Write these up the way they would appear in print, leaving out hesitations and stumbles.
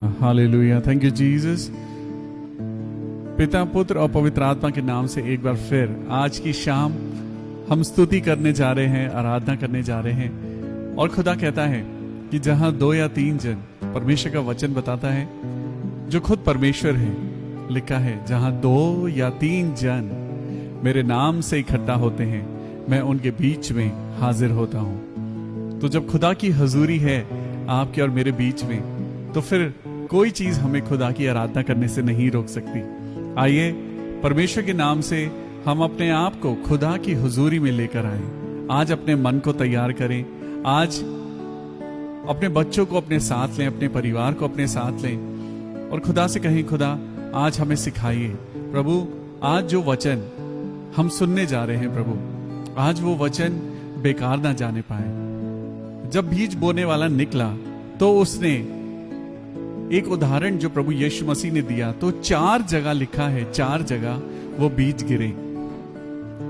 Hallelujah, thank you Jesus. पिता, पुत्र और पवित्र आत्मा के नाम से एक बार फिर आज की शाम हम स्तुति करने जा रहे हैं, आराधना करने जा रहे हैं। और खुदा कहता है कि जहां 2 या 3 जन, परमेश्वर का वचन बताता है जो खुद परमेश्वर है, लिखा है जहां 2 या 3 जन मेरे नाम से इकट्ठा होते हैं, मैं उनके बीच में हाजिर होता हूं। तो जब खुदा की हजूरी है आपके और मेरे बीच में, तो फिर कोई चीज हमें खुदा की आराधना करने से नहीं रोक सकती। आइए परमेश्वर के नाम से हम अपने आप को खुदा की हुजूरी में लेकर आए। आज अपने मन को तैयार करें, आज अपने बच्चों को अपने साथ लें, अपने परिवार को अपने साथ लें और खुदा से कहें, खुदा आज हमें सिखाइए। प्रभु, आज जो वचन हम सुनने जा रहे हैं, प्रभु आज वो वचन बेकार ना जाने पाए। जब बीज बोने वाला निकला तो उसने एक उदाहरण जो प्रभु यीशु मसीह ने दिया, तो 4 जगह लिखा है, 4 जगह वो बीज गिरे।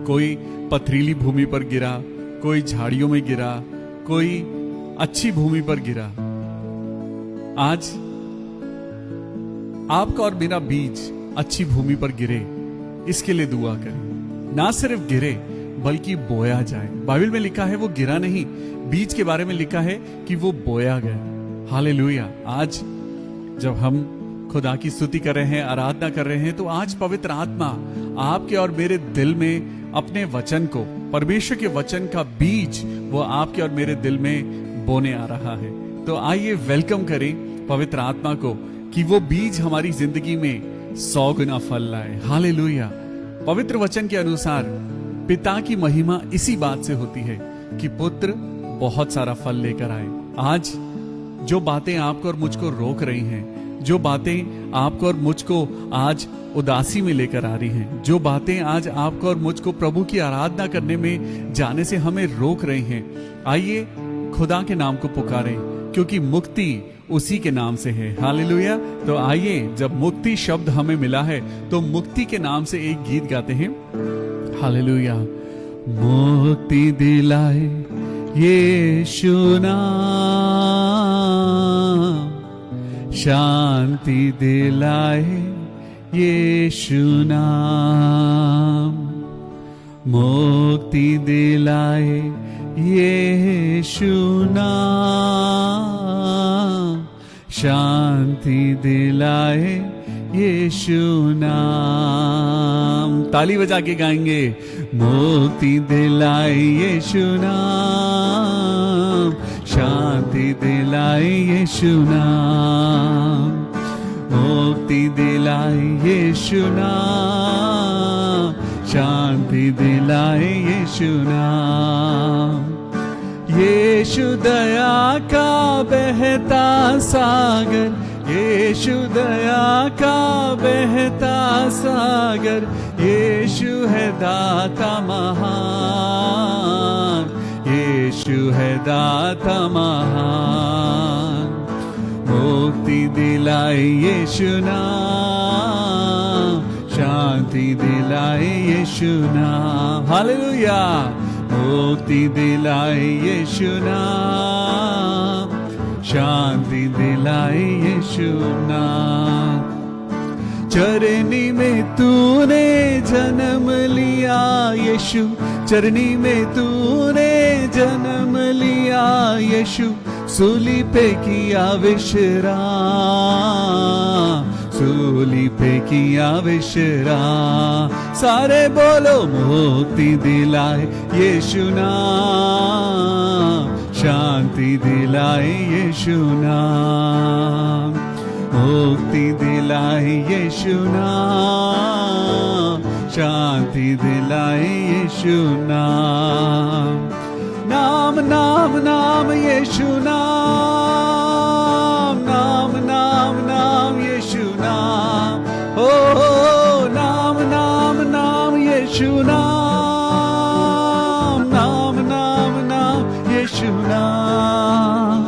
कोई पथरीली भूमि पर गिरा, कोई झाड़ियों में गिरा, कोई अच्छी भूमि पर गिरा। आज आपका और मेरा बीज अच्छी भूमि पर गिरे, इसके लिए दुआ करें। ना सिर्फ गिरे बल्कि बोया जाए। बाइबल में लिखा है वो गिरा नहीं, बीज के बारे में लिखा है कि वो बोया गया। हालेलुया। आज जब हम खुदा की स्तुति कर रहे हैं, आराधना कर रहे हैं, तो आज पवित्र आत्मा आपके और मेरे दिल में अपने वचन को, परमेश्वर के वचन का बीज वो आपके और मेरे दिल में बोने आ रहा है। तो आइए वेलकम करें पवित्र आत्मा को कि वो बीज हमारी जिंदगी में 100 गुना फल लाए। हालेलुया। पवित्र वचन के अनुसार पिता की महिमा इसी बात से होती है कि पुत्र बहुत सारा फल लेकर आए। आज जो बातें आपको और मुझको रोक रही हैं, जो बातें आपको और मुझको आज उदासी में लेकर आ रही हैं, जो बातें आज आपको और मुझको प्रभु की आराधना करने में जाने से हमें रोक रही हैं, आइए खुदा के नाम को पुकारें, क्योंकि मुक्ति उसी के नाम से है। हालेलुया। तो आइए, जब मुक्ति शब्द हमें मिला है तो मुक्ति के नाम से एक गीत गाते हैं। हालेलुया। मुक्ति दिलाए यीशु नाम, शांति दिलाए यीशु नाम, मुक्ति दिलाए यीशु नाम, शांति दिलाए यीशु नाम। ताली बजा के गाएंगे। मुक्ति दिलाए यीशु नाम, शांति दिलाए यीशु नाम, मुक्ति दिलाए यीशु नाम, शांति दिलाए यीशु नाम। यीशु दया का बहता सागर, यीशु दया का बहता सागर, यीशु है दाता महान, यीशु है दाता महान। मुक्ति दिलाए यीशु नाम, शांति दिलाए यीशु नाम। हालेलुया। मुक्ति दिलाए यीशु नाम, शांति दिलाए यीशु नाम। चरनी में तूने जन्म लिया यीशु, चरनी में तूने जन्म लिया यीशु, सूली पे किया विश्राम, सूली पे किया विश्राम। सारे बोलो। मुक्ति दिलाए यीशु नाम, शांति दिलाए यीशु नाम, मुक्ति दिलाए यीशु नाम, शांति दिलाए यीशु नाम। नाम नाम नाम यीशु नाम, नाम नाम नाम यीशु नाम, ओ नाम नाम नाम यीशु नाम, नाम नाम नाम यीशु नाम।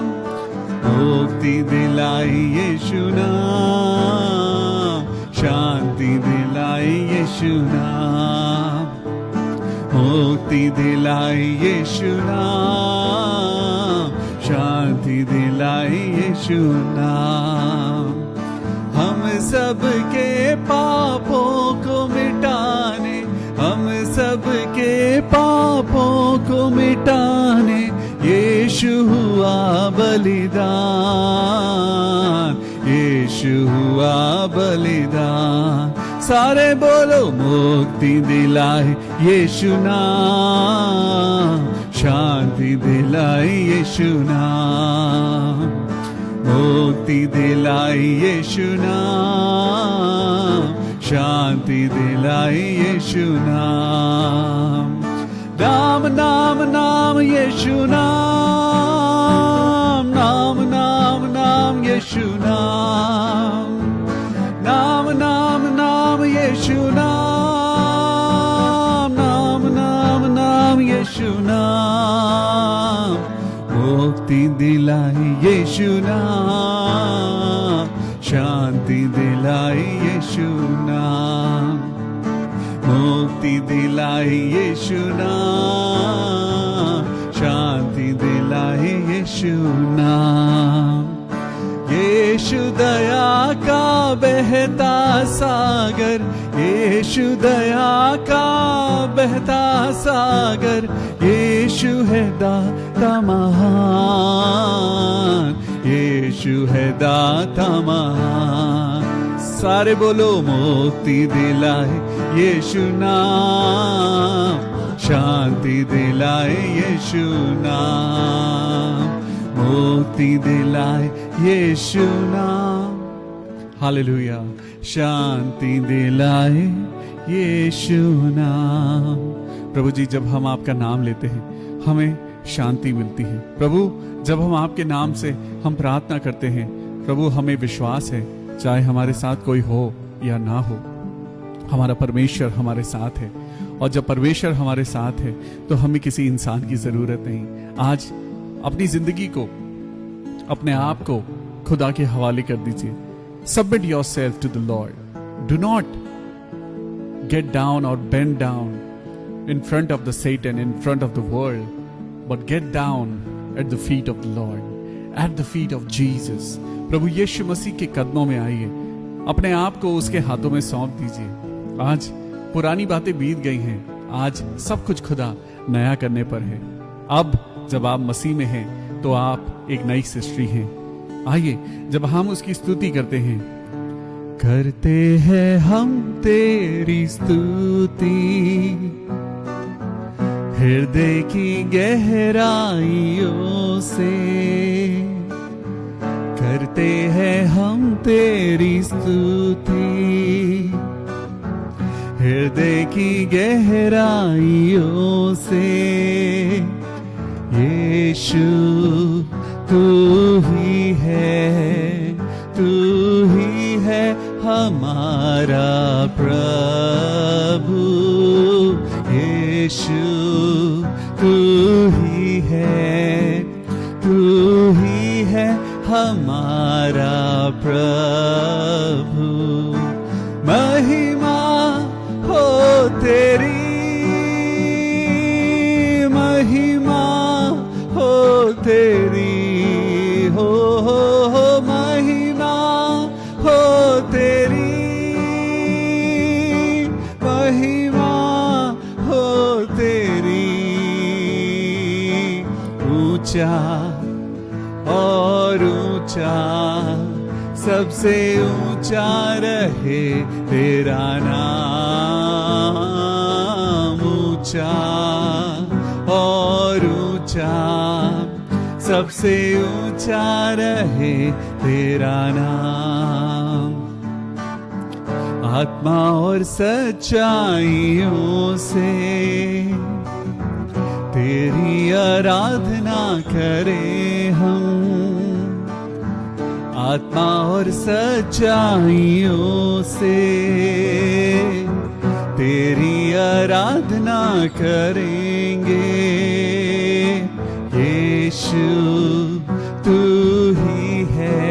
मुक्ति दिलाए यीशु नाम, शांति दिलाए यीशु नाम, मुक्ति दिलाए यीशु नाम, शांति दिलाए यीशु नाम। सबके पापों को मिटाने, हम सबके पापों को मिटाने यीशु हुआ बलिदान, यीशु हुआ बलिदान। सारे बोलो मुक्ति दिलाए यीशु नाम, शांति दिलाई यीशु नाम, मुक्ति दिलाई यीशु नाम, शांति दिलाई यीशु नाम। नाम नाम नाम यीशु नाम, नाम नाम नाम यीशु नाम, नाम नाम नाम यीशु नाम, नाम नाम नाम यीशु नाम, मुक्ति दिलाई यीशु नाम, शांति दिलाई यीशु नाम, मुक्ति दिलाई यीशु नाम, शांति दिलाई यीशु नाम। यीशु दया का बहता सागर, यीशु दया का बहता सागर, यीशु है दाता महान, यीशु है दाता महान। सारे बोलो मुक्ति दिलाए यीशु नाम, शांति दिलाए यीशु नाम, मुक्ति दिलाए यीशु नाम। हालेलुया। शांति दिलाए यीशु नाम। प्रभु जी, जब हम आपका नाम लेते हैं हमें शांति मिलती है। प्रभु, जब हम आपके नाम से हम प्रार्थना करते हैं, प्रभु हमें विश्वास है चाहे हमारे साथ कोई हो या ना हो, हमारा परमेश्वर हमारे साथ है। और जब परमेश्वर हमारे साथ है तो हमें किसी इंसान की जरूरत नहीं। आज अपनी जिंदगी को, अपने आप को खुदा के हवाले कर दीजिए। Submit yourself to the Lord. Do not get down or bend down in front of the Satan, in front of the world, but get down at the feet of the Lord, at the feet of Jesus. प्रभु यीशु मसीह के कदमों में आइए, अपने आप को उसके हाथों में सौंप दीजिए। आज पुरानी बातें बीत गई हैं, आज सब कुछ खुदा नया करने पर है। अब जब आप मसीह में हैं तो आप एक नई सृष्टि हैं। आइए जब हम उसकी स्तुति करते हैं, करते हैं हम तेरी स्तुति हृदय की गहराइयों से, करते हैं हम तेरी स्तुति हृदय की गहराइयों से। यीशु तू ही है हमारा प्रभु। यीशु तू ही है हमारा प्रभु। महिमा हो तेरी, महिमा हो तेरी, हो महिमा हो तेरी, महिमा हो तेरी। ऊंचा और ऊंचा, सबसे ऊंचा रहे तेरा नाम। ऊंचा और ऊंचा, सबसे ऊंचा रहे तेरा नाम। आत्मा और सच्चाइयों से तेरी आराधना करें हम। आत्मा और सच्चाइयों से तेरी आराधना करेंगे। यीशु तू ही है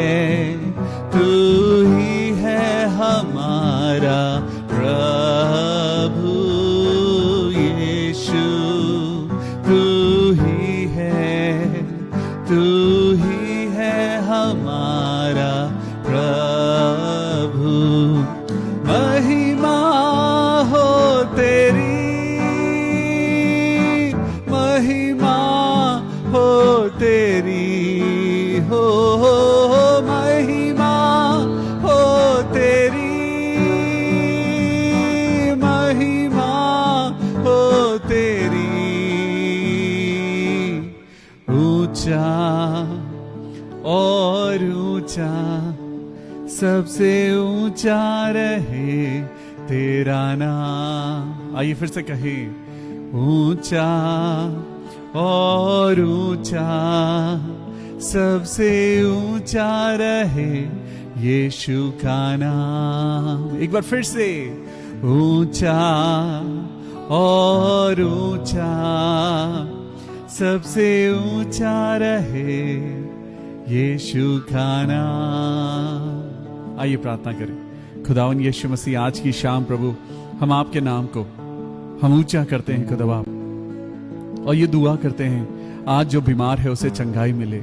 हमारा प्रभु। यीशु तू ही है हमारा प्रभु। ऊंचा, सबसे ऊंचा रहे तेरा नाम। आइए फिर से कहे, ऊंचा और ऊंचा, सबसे ऊंचा रहे यीशु का नाम। एक बार फिर से, ऊंचा और ऊंचा, सबसे ऊंचा रहे यीशु का नाम। आइए प्रार्थना करें। खुदावन यीशु मसीह, आज की शाम प्रभु हम आपके नाम को हम ऊंचा करते हैं खुदा बाप, और ये दुआ करते हैं आज जो बीमार है उसे चंगाई मिले।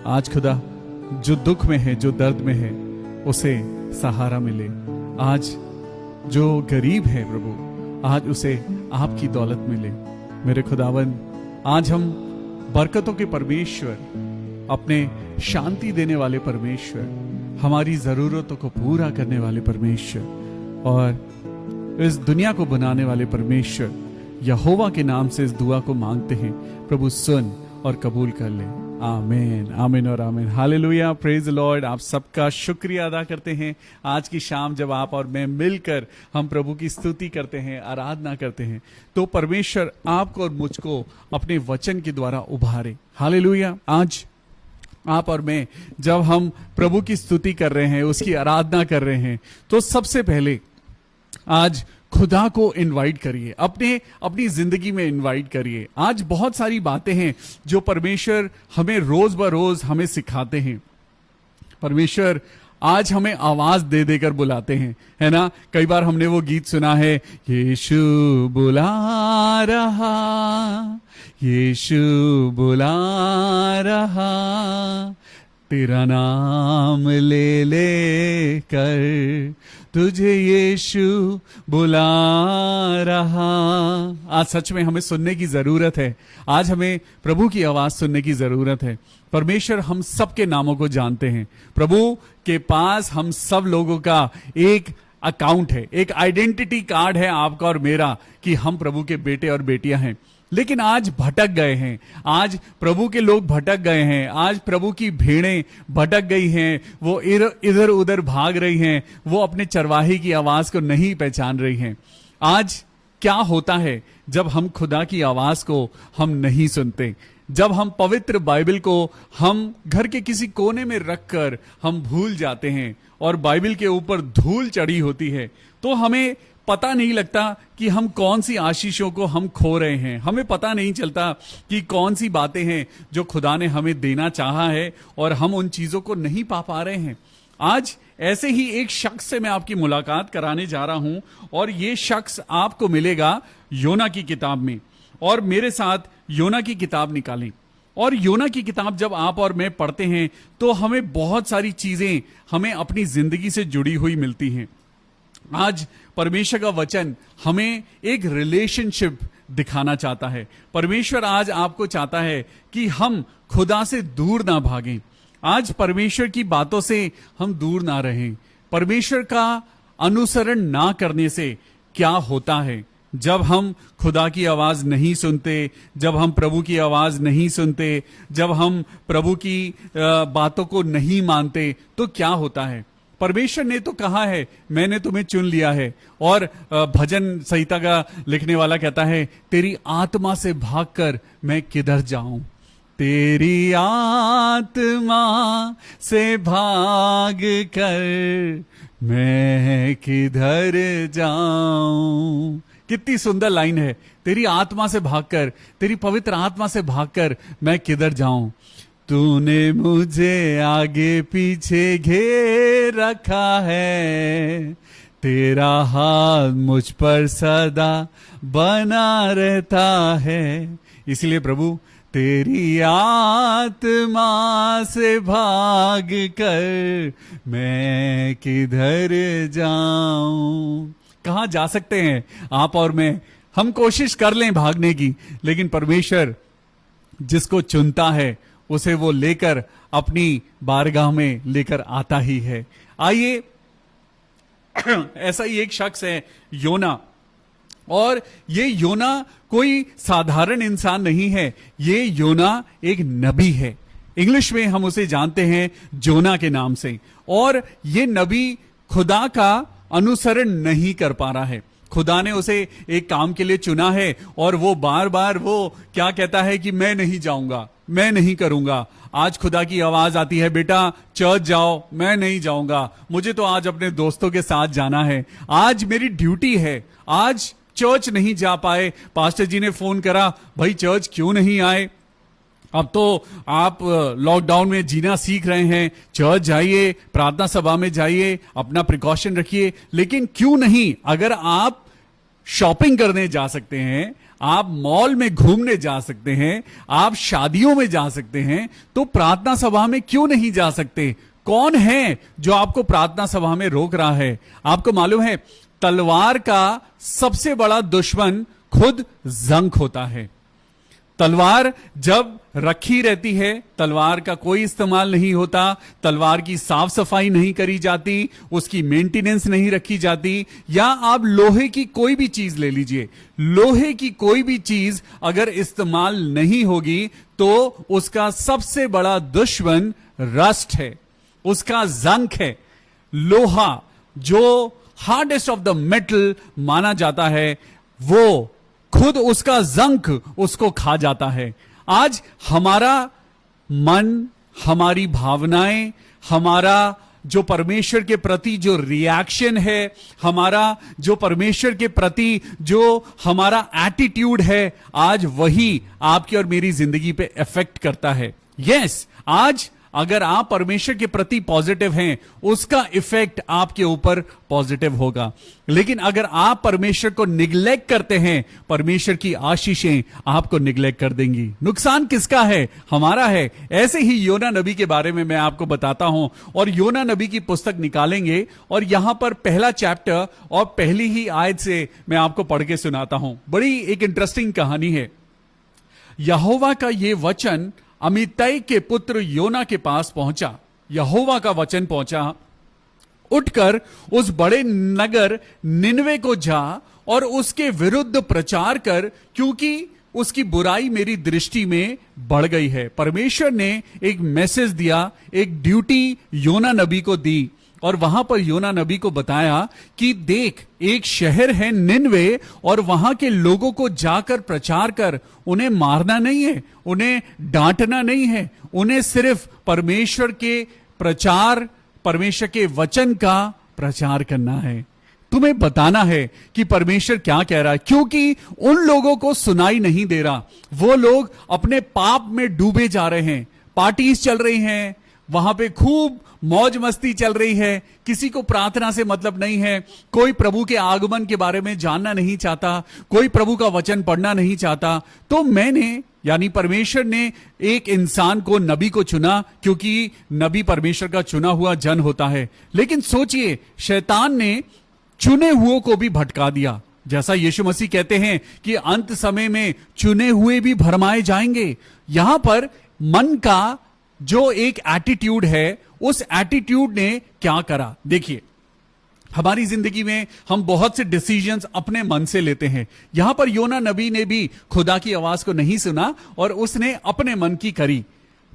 आज खुदा जो दुख में है, जो दर्द में है, उसे सहारा मिले। आज जो गरीब है प्रभु, आज उसे आपकी दौलत मिले। मेरे खुदावन, आज हम बरकतों के परमेश्वर, अपने शांति देने वाले परमेश्वर, हमारी जरूरतों को पूरा करने वाले परमेश्वर और इस दुनिया को बनाने वाले परमेश्वर यहोवा के नाम से इस दुआ को मांगते हैं। प्रभु सुन और कबूल कर ले। आमीन, आमीन और आमीन। Hallelujah, praise the Lord. आप सबका शुक्रिया अदा करते हैं आज की शाम जब आप और मैं मिलकर हम प्रभु की स्तुति करते हैं, आराधना करते हैं, तो परमेश्वर आपको और मुझको अपने वचन के द्वारा उभारे। हालेलुया। आज आप और मैं जब हम प्रभु की स्तुति कर रहे हैं, उसकी आराधना कर रहे हैं, तो सबसे पहले आज खुदा को इनवाइट करिए, अपनी जिंदगी में इनवाइट करिए। आज बहुत सारी बातें हैं जो परमेश्वर हमें रोज ब रोज हमें सिखाते हैं। परमेश्वर आज हमें आवाज दे देकर बुलाते हैं, है ना। कई बार हमने वो गीत सुना है, यीशु बुला रहा, यीशु बुला रहा, तेरा नाम ले ले कर तुझे यीशु बुला रहा। आज सच में हमें सुनने की जरूरत है। आज हमें प्रभु की आवाज सुनने की जरूरत है। परमेश्वर हम सबके नामों को जानते हैं। प्रभु के पास हम सब लोगों का एक अकाउंट है, एक आइडेंटिटी कार्ड है आपका और मेरा, कि हम प्रभु के बेटे और बेटियां हैं। लेकिन आज भटक गए हैं, आज प्रभु के लोग भटक गए हैं, आज प्रभु की भेड़ें भटक गई हैं, वो इधर उधर भाग रही हैं, वो अपने चरवाहे की आवाज को नहीं पहचान रही हैं। आज क्या होता है जब हम खुदा की आवाज को हम नहीं सुनते, जब हम पवित्र बाइबल को हम घर के किसी कोने में रखकर हम भूल जाते हैं और बाइबल के ऊपर धूल चढ़ी होती है, तो हमें पता नहीं लगता कि हम कौन सी आशीषों को हम खो रहे हैं। हमें पता नहीं चलता कि कौन सी बातें हैं जो खुदा ने हमें देना चाहा है और हम उन चीजों को नहीं पा रहे हैं। आज ऐसे ही एक शख्स से मैं आपकी मुलाकात कराने जा रहा हूं, और ये शख्स आपको मिलेगा योना की किताब में। और मेरे साथ योना की किताब निकालें, और योना की किताब जब आप और मैं पढ़ते हैं तो हमें बहुत सारी चीजें हमें अपनी जिंदगी से जुड़ी हुई मिलती हैं। आज परमेश्वर का वचन हमें एक रिलेशनशिप दिखाना चाहता है। परमेश्वर आज आपको चाहता है कि हम खुदा से दूर ना भागें। आज परमेश्वर की बातों से हम दूर ना रहें। परमेश्वर का अनुसरण ना करने से क्या होता है, जब हम खुदा की आवाज नहीं सुनते, जब हम प्रभु की आवाज नहीं सुनते, जब हम प्रभु की बातों को नहीं मानते, तो क्या होता है। परमेश्वर ने तो कहा है, मैंने तुम्हें चुन लिया है। और भजन संहिता का लिखने वाला कहता है, तेरी आत्मा से भागकर मैं किधर जाऊं, तेरी आत्मा से भाग कर मैं किधर जाऊं। कितनी सुंदर लाइन है, तेरी आत्मा से भागकर, तेरी पवित्र आत्मा से भागकर मैं किधर जाऊं। तूने मुझे आगे पीछे घेर रखा है, तेरा हाथ मुझ पर सदा बना रहता है। इसलिए प्रभु, तेरी आत्मा से भाग कर मैं किधर जाऊं। कहां जा सकते हैं आप और मैं? हम कोशिश कर लें भागने की, लेकिन परमेश्वर जिसको चुनता है उसे वो लेकर अपनी बारगाह में लेकर आता ही है। आइए, ऐसा ही एक शख्स है योना, और ये योना कोई साधारण इंसान नहीं है, ये योना एक नबी है। इंग्लिश में हम उसे जानते हैं जोना के नाम से। और ये नबी खुदा का अनुसरण नहीं कर पा रहा है। खुदा ने उसे एक काम के लिए चुना है और वो बार बार वो क्या कहता है कि मैं नहीं जाऊंगा, मैं नहीं करूंगा। आज खुदा की आवाज आती है, बेटा चर्च जाओ। मैं नहीं जाऊंगा, मुझे तो आज अपने दोस्तों के साथ जाना है, आज मेरी ड्यूटी है, आज चर्च नहीं जा पाए। पास्टर जी ने फोन करा, भाई चर्च क्यों नहीं आए? अब तो आप लॉकडाउन में जीना सीख रहे हैं, चर्च जाइए, प्रार्थना सभा में जाइए, अपना प्रिकॉशन रखिए। लेकिन क्यों नहीं, अगर आप शॉपिंग करने जा सकते हैं, आप मॉल में घूमने जा सकते हैं, आप शादियों में जा सकते हैं, तो प्रार्थना सभा में क्यों नहीं जा सकते? कौन है जो आपको प्रार्थना सभा में रोक रहा है? आपको मालूम है, तलवार का सबसे बड़ा दुश्मन खुद जंग होता है। तलवार जब रखी रहती है, तलवार का कोई इस्तेमाल नहीं होता, तलवार की साफ सफाई नहीं करी जाती, उसकी मेंटेनेंस नहीं रखी जाती। या आप लोहे की कोई भी चीज ले लीजिए, लोहे की कोई भी चीज अगर इस्तेमाल नहीं होगी तो उसका सबसे बड़ा दुश्मन रस्ट है, उसका जंग है। लोहा जो हार्डेस्ट ऑफ द मेटल माना जाता है, वो खुद उसका जंक उसको खा जाता है। आज हमारा मन, हमारी भावनाएं, हमारा जो परमेश्वर के प्रति जो रिएक्शन है, हमारा जो परमेश्वर के प्रति जो हमारा एटीट्यूड है, आज वही आपकी और मेरी जिंदगी पे इफेक्ट करता है। यस, आज अगर आप परमेश्वर के प्रति पॉजिटिव हैं, उसका इफेक्ट आपके ऊपर पॉजिटिव होगा। लेकिन अगर आप परमेश्वर को निग्लेक्ट करते हैं, परमेश्वर की आशीषें आपको निग्लेक्ट कर देंगी। नुकसान किसका है? हमारा है। ऐसे ही योना नबी के बारे में मैं आपको बताता हूं, और योना नबी की पुस्तक निकालेंगे और यहां पर पहला चैप्टर और पहली ही आयत से मैं आपको पढ़ के सुनाता हूं। बड़ी एक इंटरेस्टिंग कहानी है। यहोवा का यह वचन अमित्तै के पुत्र योना के पास पहुंचा। यहोवा का वचन पहुंचा, उठकर उस बड़े नगर निनवे को जा और उसके विरुद्ध प्रचार कर, क्योंकि उसकी बुराई मेरी दृष्टि में बढ़ गई है। परमेश्वर ने एक मैसेज दिया, एक ड्यूटी योना नबी को दी, और वहां पर योना नबी को बताया कि देख, एक शहर है निनवे, और वहां के लोगों को जाकर प्रचार कर। उन्हें मारना नहीं है, उन्हें डांटना नहीं है, उन्हें सिर्फ परमेश्वर के प्रचार, परमेश्वर के वचन का प्रचार करना है। तुम्हें बताना है कि परमेश्वर क्या कह रहा है, क्योंकि उन लोगों को सुनाई नहीं दे रहा। वो लोग अपने पाप में डूबे जा रहे हैं। पार्टीज चल रही हैं, वहां पे खूब मौज मस्ती चल रही है, किसी को प्रार्थना से मतलब नहीं है, कोई प्रभु के आगमन के बारे में जानना नहीं चाहता, कोई प्रभु का वचन पढ़ना नहीं चाहता। तो मैंने, यानी परमेश्वर ने एक इंसान को, नबी को चुना, क्योंकि नबी परमेश्वर का चुना हुआ जन होता है। लेकिन सोचिए, शैतान ने चुने हुओं को भी भटका दिया। जैसा यीशु मसीह कहते हैं कि अंत समय में चुने हुए भी भरमाए जाएंगे। यहां पर मन का जो एक एटीट्यूड है, उस एटीट्यूड ने क्या करा? देखिए, हमारी जिंदगी में हम बहुत से डिसीजंस अपने मन से लेते हैं। यहां पर योना नबी ने भी खुदा की आवाज को नहीं सुना और उसने अपने मन की करी।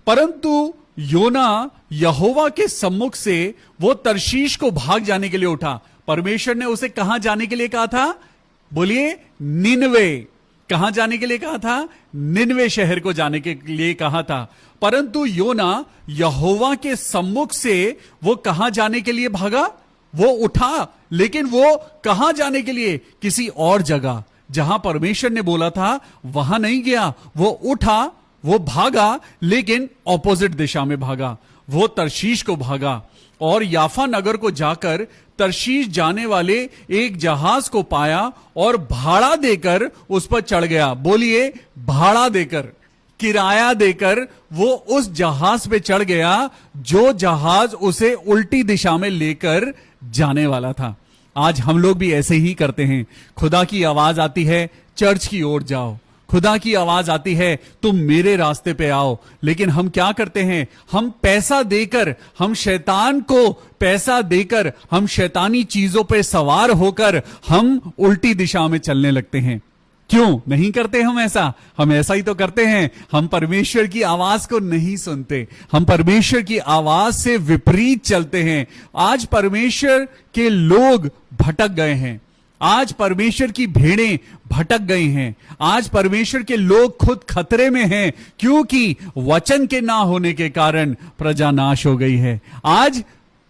परंतु योना यहोवा के सम्मुख से वो तर्शीश को भाग जाने के लिए उठा। परमेश्वर ने उसे कहां जाने के लिए कहा था? बोलिए, निनवे। कहां जाने के लिए कहा था? निनवे शहर को जाने के लिए कहा था। परंतु योना यहोवा के सम्मुख से वो कहां जाने के लिए भागा? वो उठा, लेकिन वो कहां जाने के लिए? किसी और जगह, जहां परमेश्वर ने बोला था वहां नहीं गया। वो उठा, वो भागा, लेकिन ऑपोजिट दिशा में भागा। वो तर्शीश को भागा और याफा नगर को जाकर तर्शीश जाने वाले एक जहाज को पाया और भाड़ा देकर उस पर चढ़ गया। बोलिए, भाड़ा देकर, किराया देकर वो उस जहाज पे चढ़ गया जो जहाज उसे उल्टी दिशा में लेकर जाने वाला था। आज हम लोग भी ऐसे ही करते हैं। खुदा की आवाज आती है, चर्च की ओर जाओ। खुदा की आवाज आती है, तुम मेरे रास्ते पे आओ। लेकिन हम क्या करते हैं? हम पैसा देकर, हम शैतान को पैसा देकर, हम शैतानी चीजों पे सवार होकर हम उल्टी दिशा में चलने लगते हैं। क्यों नहीं करते हम ऐसा? हम ऐसा ही तो करते हैं, हम परमेश्वर की आवाज को नहीं सुनते, हम परमेश्वर की आवाज से विपरीत चलते हैं। आज परमेश्वर के लोग भटक गए हैं, आज परमेश्वर की भेड़ें भटक गई हैं, आज परमेश्वर के लोग खुद खतरे में हैं, क्योंकि वचन के ना होने के कारण प्रजा नाश हो गई है। आज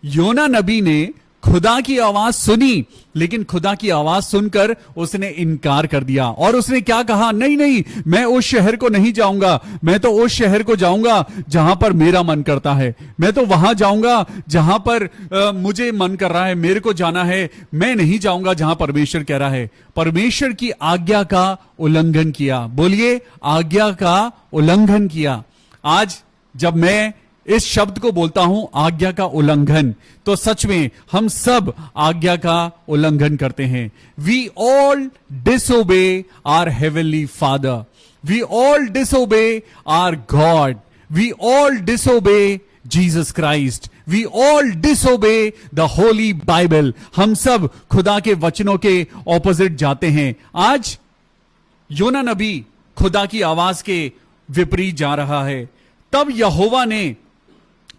योना नबी ने खुदा की आवाज सुनी, लेकिन खुदा की आवाज सुनकर उसने इनकार कर दिया और उसने क्या कहा? नहीं नहीं, मैं उस शहर को नहीं जाऊंगा, मैं तो उस शहर को जाऊंगा जहां पर मेरा मन करता है, मैं तो वहां जाऊंगा जहां पर मुझे मन कर रहा है, मेरे को जाना है, मैं नहीं जाऊंगा जहां परमेश्वर कह रहा है। परमेश्वर की आज्ञा का उल्लंघन किया। बोलिए, आज्ञा का उल्लंघन किया। आज जब मैं इस शब्द को बोलता हूं, आज्ञा का उल्लंघन, तो सच में हम सब आज्ञा का उल्लंघन करते हैं। We all disobey our heavenly father, we all disobey our God, we all disobey Jesus Christ, we all disobey the Holy Bible. हम सब खुदा के वचनों के ऑपोजिट जाते हैं। आज योना नबी खुदा की आवाज के विपरीत जा रहा है। तब यहोवा ने,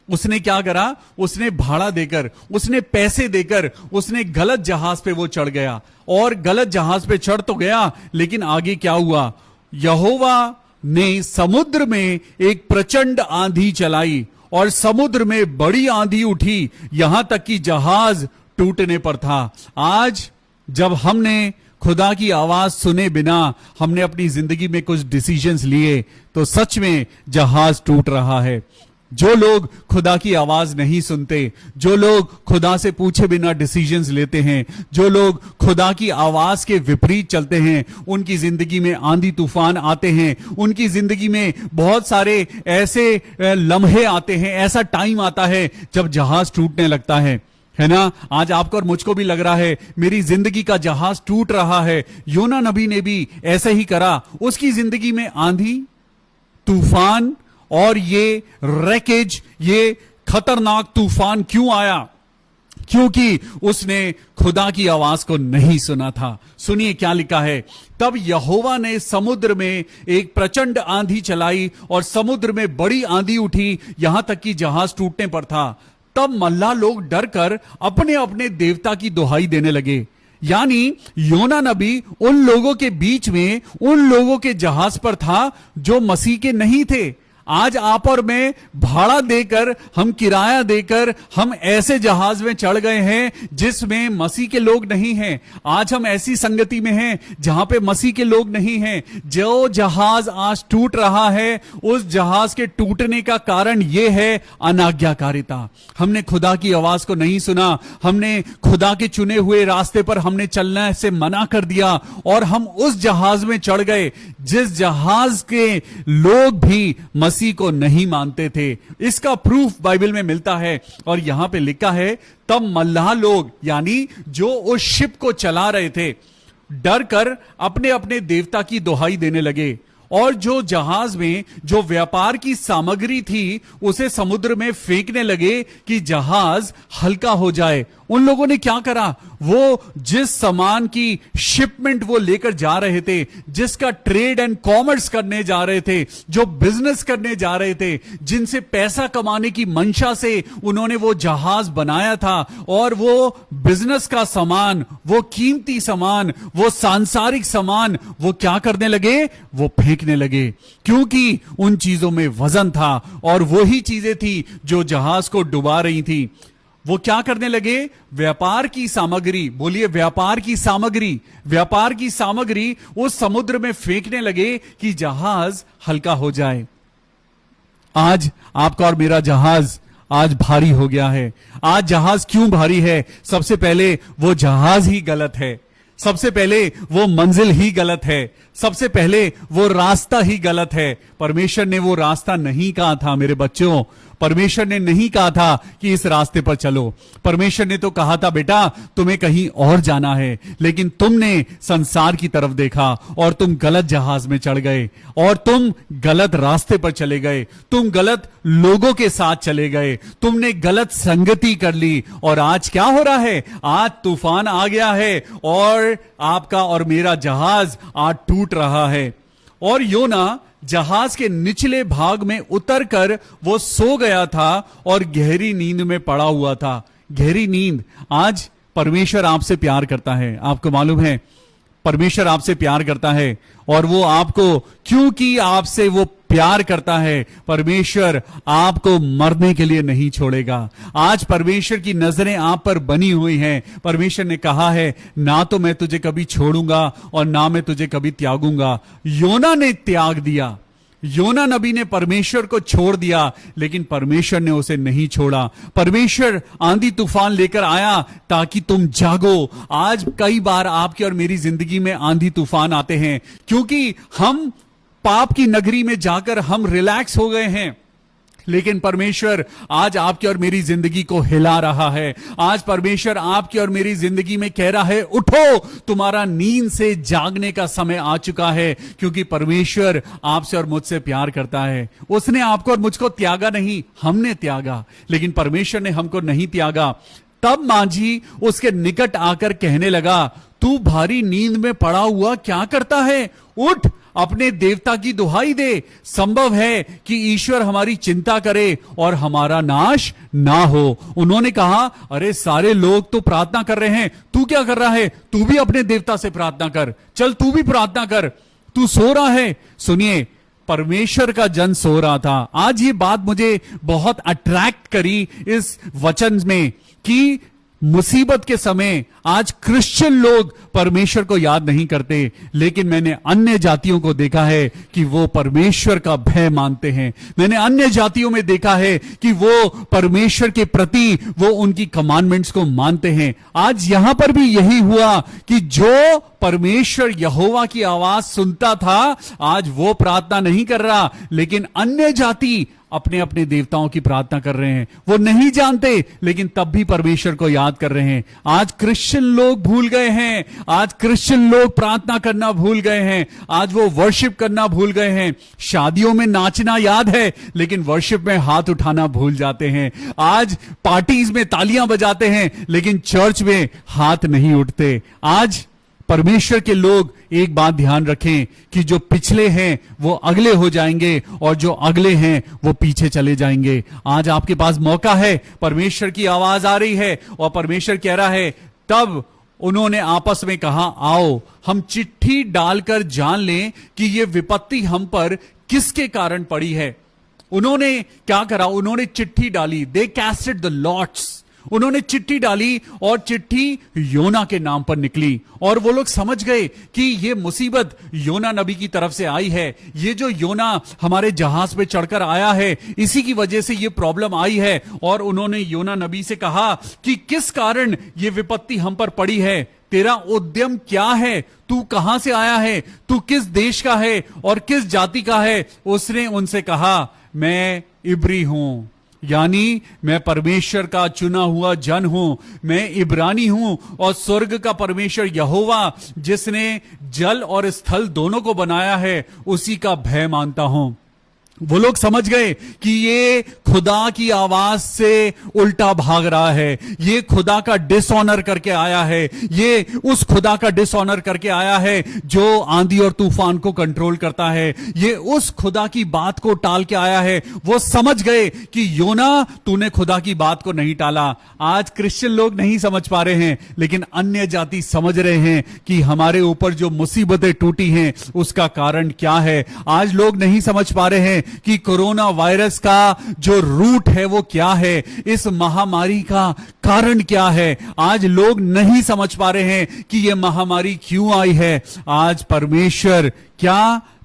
उसने क्या करा? उसने भाड़ा देकर, उसने पैसे देकर, उसने गलत जहाज पे वो चढ़ गया, और गलत जहाज पे चढ़ तो गया, लेकिन आगे क्या हुआ? यहोवा ने समुद्र में एक प्रचंड आंधी चलाई और समुद्र में बड़ी आंधी उठी, यहां तक कि जहाज टूटने पर था। आज जब हमने खुदा की आवाज सुने बिना हमने अपनी जिंदगी में कुछ डिसीजंस लिए, तो सच में जहाज टूट रहा है। जो लोग खुदा की आवाज नहीं सुनते, जो लोग खुदा से पूछे बिना डिसीजंस लेते हैं, जो लोग खुदा की आवाज के विपरीत चलते हैं, उनकी जिंदगी में आंधी तूफान आते हैं, उनकी जिंदगी में बहुत सारे ऐसे लम्हे आते हैं, ऐसा टाइम आता है जब जहाज टूटने लगता है ना? आज आपको और मुझको भी लग रहा है मेरी जिंदगी का जहाज टूट रहा है। योना नबी ने भी ऐसे ही करा। उसकी जिंदगी में आंधी तूफान और ये रैकेज, ये खतरनाक तूफान क्यों आया? क्योंकि उसने खुदा की आवाज को नहीं सुना था। सुनिए क्या लिखा है। तब यहोवा ने समुद्र में एक प्रचंड आंधी चलाई और समुद्र में बड़ी आंधी उठी, यहां तक कि जहाज टूटने पर था। तब मल्लाह लोग डर कर अपने अपने देवता की दुहाई देने लगे। यानी योना नबी उन लोगों के बीच में, उन लोगों के जहाज पर था जो मसीह के नहीं थे। आज आप और मैं भाड़ा देकर, हम किराया देकर हम ऐसे जहाज में चढ़ गए हैं जिसमें मसीह के लोग नहीं हैं। आज हम ऐसी संगति में हैं जहां पे मसीह के लोग नहीं हैं। जो जहाज आज टूट रहा है, उस जहाज के टूटने का कारण यह है अनाज्ञाकारिता। हमने खुदा की आवाज को नहीं सुना, हमने खुदा के चुने हुए रास्ते पर हमने चलने से मना कर दिया और हम उस जहाज में चढ़ गए जिस जहाज के लोग भी मसीह को नहीं मानते थे। इसका प्रूफ बाइबल में मिलता है और यहां पे लिखा है, तब मल्लाह लोग, यानी जो उस शिप को चला रहे थे, डर कर अपने अपने देवता की दुहाई देने लगे और जो जहाज में जो व्यापार की सामग्री थी उसे समुद्र में फेंकने लगे कि जहाज हल्का हो जाए। उन लोगों ने क्या करा? वो जिस सामान की शिपमेंट वो लेकर जा रहे थे, जिसका ट्रेड एंड कॉमर्स करने जा रहे थे, जो बिजनेस करने जा रहे थे, जिनसे पैसा कमाने की मंशा से उन्होंने वो जहाज बनाया था, और वो बिजनेस का सामान, वो कीमती सामान, वो सांसारिक सामान, वो क्या करने लगे? वो फेंकने लगे, क्योंकि उन चीजों में वजन था और वही चीजें थी जो जहाज को डुबा रही थी। वो क्या करने लगे? व्यापार की सामग्री, बोलिए व्यापार की सामग्री, व्यापार की सामग्री उस समुद्र में फेंकने लगे कि जहाज हल्का हो जाए। आज आपका और मेरा जहाज आज भारी हो गया है। आज जहाज क्यों भारी है? सबसे पहले वो जहाज ही गलत है, सबसे पहले वो मंजिल ही गलत है, सबसे पहले वो रास्ता ही गलत है। परमेश्वर ने वो रास्ता नहीं कहा था मेरे बच्चों, परमेश्वर ने नहीं कहा था कि इस रास्ते पर चलो। परमेश्वर ने तो कहा था बेटा तुम्हें कहीं और जाना है, लेकिन तुमने संसार की तरफ देखा और तुम गलत जहाज में चढ़ गए और तुम गलत रास्ते पर चले गए, तुम गलत लोगों के साथ चले गए, तुमने गलत संगति कर ली। और आज क्या हो रहा है? आज तूफान आ गया है और आपका और मेरा जहाज आज टूट रहा है। और योना जहाज के निचले भाग में उतरकर वो सो गया था और गहरी नींद में पड़ा हुआ था। गहरी नींद। आज परमेश्वर आपसे प्यार करता है, आपको मालूम है परमेश्वर आपसे प्यार करता है और वो आपको, क्योंकि आपसे वो प्यार करता है, परमेश्वर आपको मरने के लिए नहीं छोड़ेगा। आज परमेश्वर की नजरें आप पर बनी हुई हैं। परमेश्वर ने कहा है ना तो मैं तुझे कभी छोड़ूंगा और ना मैं तुझे कभी त्यागूंगा। योना ने त्याग दिया, योना नबी ने परमेश्वर को छोड़ दिया, लेकिन परमेश्वर ने उसे नहीं छोड़ा। परमेश्वर आंधी तूफान लेकर आया ताकि तुम जागो। आज कई बार आपकी और मेरी जिंदगी में आंधी तूफान आते हैं क्योंकि हम पाप की नगरी में जाकर हम रिलैक्स हो गए हैं, लेकिन परमेश्वर आज आपकी और मेरी जिंदगी को हिला रहा है। आज परमेश्वर आपकी और मेरी जिंदगी में कह रहा है उठो, तुम्हारा नींद से जागने का समय आ चुका है, क्योंकि परमेश्वर आपसे और मुझसे प्यार करता है। उसने आपको और मुझको त्यागा नहीं, हमने त्यागा, लेकिन परमेश्वर ने हमको नहीं त्यागा। तब मांझी उसके निकट आकर कहने लगा, तू भारी नींद में पड़ा हुआ क्या करता है? उठ, अपने देवता की दुहाई दे। संभव है कि ईश्वर हमारी चिंता करे और हमारा नाश ना हो। उन्होंने कहा, अरे सारे लोग तो प्रार्थना कर रहे हैं, तू क्या कर रहा है? तू भी अपने देवता से प्रार्थना कर, चल तू भी प्रार्थना कर, तू सो रहा है। सुनिए, परमेश्वर का जन सो रहा था। आज ये बात मुझे बहुत अट्रैक्ट करी इस वचन में कि मुसीबत के समय आज क्रिश्चियन लोग परमेश्वर को याद नहीं करते, लेकिन मैंने अन्य जातियों को देखा है कि वो परमेश्वर का भय मानते हैं। मैंने अन्य जातियों में देखा है कि वो परमेश्वर के प्रति वो उनकी कमांडमेंट्स को मानते हैं। आज यहां पर भी यही हुआ कि जो परमेश्वर यहोवा की आवाज सुनता था, आज वो प्रार्थना नहीं कर रहा, लेकिन अन्य जाति अपने अपने देवताओं की प्रार्थना कर रहे हैं। वो नहीं जानते, लेकिन तब भी परमेश्वर को याद कर रहे हैं। आज क्रिश्चियन लोग भूल गए हैं, आज क्रिश्चियन लोग प्रार्थना करना भूल गए हैं, आज वो वर्शिप करना भूल गए हैं। शादियों में नाचना याद है, लेकिन वर्शिप में हाथ उठाना भूल जाते हैं। आज पार्टीज में तालियां बजाते हैं, लेकिन चर्च में हाथ नहीं उठते। आज परमेश्वर के लोग एक बात ध्यान रखें कि जो पिछले हैं वो अगले हो जाएंगे और जो अगले हैं वो पीछे चले जाएंगे। आज आपके पास मौका है, परमेश्वर की आवाज आ रही है और परमेश्वर कह रहा है। तब उन्होंने आपस में कहा, आओ हम चिट्ठी डालकर जान लें कि ये विपत्ति हम पर किसके कारण पड़ी है। उन्होंने क्या करा? उन्होंने चिट्ठी डाली। दे कैस्टेड द लॉट्स। उन्होंने चिट्ठी डाली और चिट्ठी योना के नाम पर निकली और वो लोग समझ गए कि ये मुसीबत योना नबी की तरफ से आई है। ये जो योना हमारे जहाज पे चढ़कर आया है, इसी की वजह से ये प्रॉब्लम आई है। और उन्होंने योना नबी से कहा कि किस कारण ये विपत्ति हम पर पड़ी है, तेरा उद्यम क्या है, तू कहां से आया है, तू किस देश का है और किस जाति का है। उसने उनसे कहा, मैं इब्री हूं, यानी मैं परमेश्वर का चुना हुआ जन हूं, मैं इब्रानी हूं और स्वर्ग का परमेश्वर यहोवा जिसने जल और स्थल दोनों को बनाया है, उसी का भय मानता हूं। वो लोग समझ गए कि ये खुदा की आवाज से उल्टा भाग रहा है, ये खुदा का डिसऑनर करके आया है, ये उस खुदा का डिसऑनर करके आया है जो आंधी और तूफान को कंट्रोल करता है, ये उस खुदा की बात को टाल के आया है। वो समझ गए कि योना तूने खुदा की बात को नहीं टाला। आज क्रिश्चियन लोग नहीं समझ पा रहे हैं, लेकिन अन्य जाति समझ रहे हैं कि हमारे ऊपर जो मुसीबतें टूटी हैं उसका कारण क्या है। आज लोग नहीं समझ पा रहे हैं कि कोरोना वायरस का जो रूट है वो क्या है, इस महामारी का कारण क्या है। आज लोग नहीं समझ पा रहे हैं कि ये महामारी क्यों आई है। आज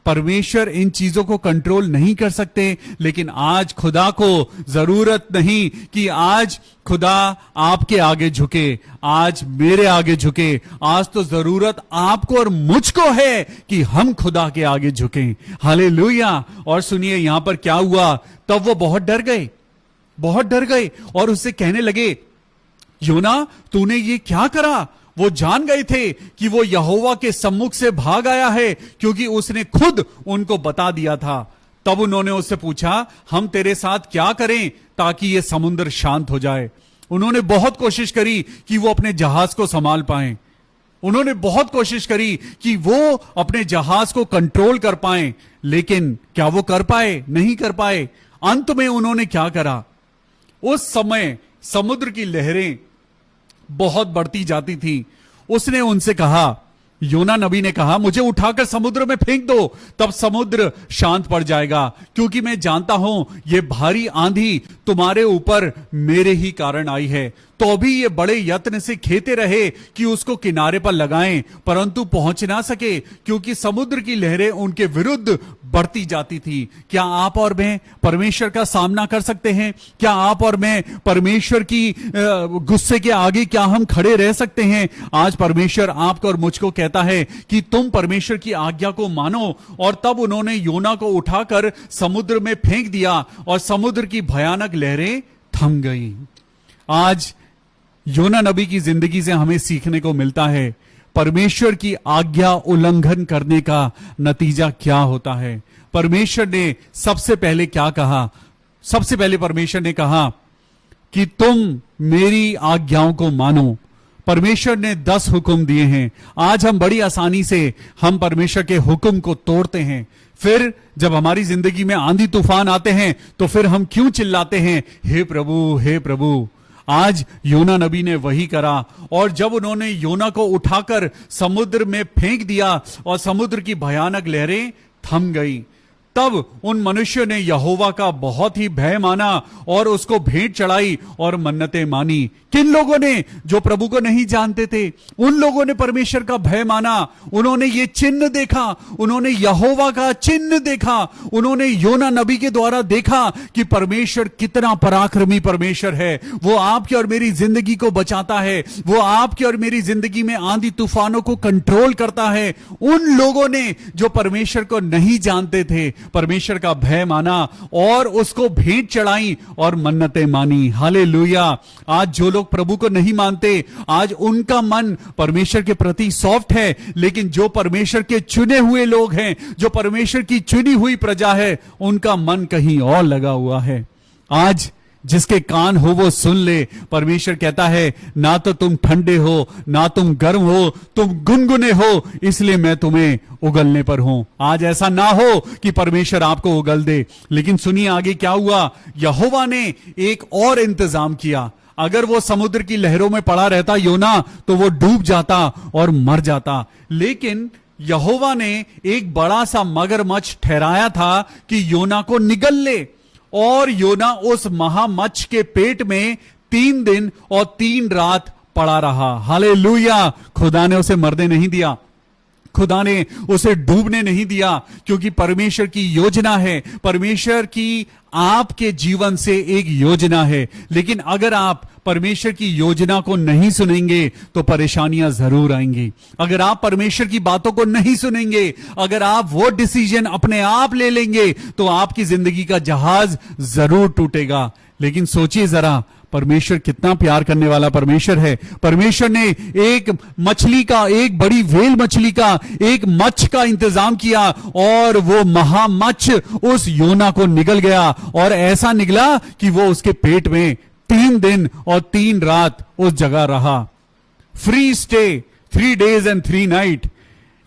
परमेश्वर इन चीजों को कंट्रोल नहीं कर सकते, लेकिन आज खुदा को जरूरत नहीं कि आज खुदा आपके आगे झुके, आज मेरे आगे झुके। आज तो जरूरत आपको और मुझको है कि हम खुदा के आगे झुकें। हालेलुया। और सुनिए यहां पर क्या हुआ, तब वो बहुत डर गए। बहुत डर गए और उससे कहने लगे, योना तूने ये क्या करा? वो जान गए थे कि वो यहोवा के सम्मुख से भाग आया है, क्योंकि उसने खुद उनको बता दिया था। तब उन्होंने उससे पूछा, हम तेरे साथ क्या करें ताकि ये समुद्र शांत हो जाए? उन्होंने बहुत कोशिश करी कि वो अपने जहाज को संभाल पाएं। उन्होंने बहुत कोशिश करी कि वो अपने जहाज को कंट्रोल कर पाएं, लेकिन क्या वो कर पाए? नहीं कर पाए। अंत में उन्होंने क्या करा? उस समय समुद्र की लहरें बहुत बढ़ती जाती थी। उसने उनसे कहा, योना नबी ने कहा, मुझे उठाकर समुद्र में फेंक दो, तब समुद्र शांत पड़ जाएगा, क्योंकि मैं जानता हूं ये भारी आंधी तुम्हारे ऊपर मेरे ही कारण आई है। तो भी ये बड़े यत्न से खेते रहे कि उसको किनारे पर लगाएं, परंतु पहुंच ना सके, क्योंकि समुद्र की लहरें उनके विरुद्ध बढ़ती जाती थी। क्या आप और मैं परमेश्वर का सामना कर सकते हैं? क्या आप और मैं परमेश्वर की गुस्से के आगे क्या हम खड़े रह सकते हैं? आज परमेश्वर आपको और मुझको कहता है कि तुम परमेश्वर की आज्ञा को मानो। और तब उन्होंने योना को उठाकर समुद्र में फेंक दिया और समुद्र की भयानक लहरें थम गई। आज योना नबी की जिंदगी से हमें सीखने को मिलता है परमेश्वर की आज्ञा उल्लंघन करने का नतीजा क्या होता है। परमेश्वर ने सबसे पहले क्या कहा? सबसे पहले परमेश्वर ने कहा कि तुम मेरी आज्ञाओं को मानो। परमेश्वर ने 10 हुक्म दिए हैं। आज हम बड़ी आसानी से हम परमेश्वर के हुक्म को तोड़ते हैं। फिर जब हमारी जिंदगी में आंधी तूफान आते हैं तो फिर हम क्यों चिल्लाते हैं, हे प्रभु, हे प्रभु। आज योना नबी ने वही करा, और जब उन्होंने योना को उठाकर समुद्र में फेंक दिया और समुद्र की भयानक लहरें थम गई, तब उन मनुष्यों ने यहोवा का बहुत ही भय माना और उसको भेंट चढ़ाई और मन्नतें मानी। किन लोगों ने? जो प्रभु को नहीं जानते थे, उन लोगों ने परमेश्वर का भय माना। उन्होंने ये चिन्ह देखा, उन्होंने यहोवा का चिन्ह देखा, उन्होंने योना नबी के द्वारा देखा कि परमेश्वर कितना पराक्रमी परमेश्वर है। वो आपकी और मेरी जिंदगी को बचाता है, वो आपकी और मेरी जिंदगी में आंधी तूफानों को कंट्रोल करता है। उन लोगों ने जो परमेश्वर को नहीं जानते थे, परमेश्वर का भय माना और उसको भेंट चढ़ाई और मन्नतें मानी। हालेलुया। आज जो लोग प्रभु को नहीं मानते, आज उनका मन परमेश्वर के प्रति सॉफ्ट है, लेकिन जो परमेश्वर के चुने हुए लोग हैं, जो परमेश्वर की चुनी हुई प्रजा है, उनका मन कहीं और लगा हुआ है। आज जिसके कान हो वो सुन ले। परमेश्वर कहता है, ना तो तुम ठंडे हो, ना तुम गर्म हो, तुम गुनगुने हो, इसलिए मैं तुम्हें उगलने पर हूं। आज ऐसा ना हो कि परमेश्वर आपको उगल दे। लेकिन सुनिए आगे क्या हुआ। यहोवा ने एक और इंतजाम किया। अगर वो समुद्र की लहरों में पड़ा रहता योना, तो वो डूब जाता और मर जाता। लेकिन यहोवा ने एक बड़ा सा मगरमच्छ ठहराया था कि योना को निगल ले, और योना उस महामच्छ के पेट में 3 दिन और 3 रात पड़ा रहा। हालेलुया। खुदा ने उसे मरने नहीं दिया, खुदा ने उसे डूबने नहीं दिया, क्योंकि परमेश्वर की योजना है। परमेश्वर की आपके जीवन से एक योजना है, लेकिन अगर आप परमेश्वर की योजना को नहीं सुनेंगे तो परेशानियां जरूर आएंगी। अगर आप परमेश्वर की बातों को नहीं सुनेंगे, अगर आप वो डिसीजन अपने आप ले लेंगे, तो आपकी जिंदगी का जहाज जरूर टूटेगा। लेकिन सोचिए जरा, परमेश्वर कितना प्यार करने वाला परमेश्वर है। परमेश्वर ने एक मछली का, एक बड़ी व्हेल मछली का, एक मच्छ का इंतजाम किया, और वो महामच्छ उस योना को निगल गया, और ऐसा निगला कि वो उसके पेट में 3 दिन और 3 रात उस जगह रहा। Free stay 3 days and 3 nights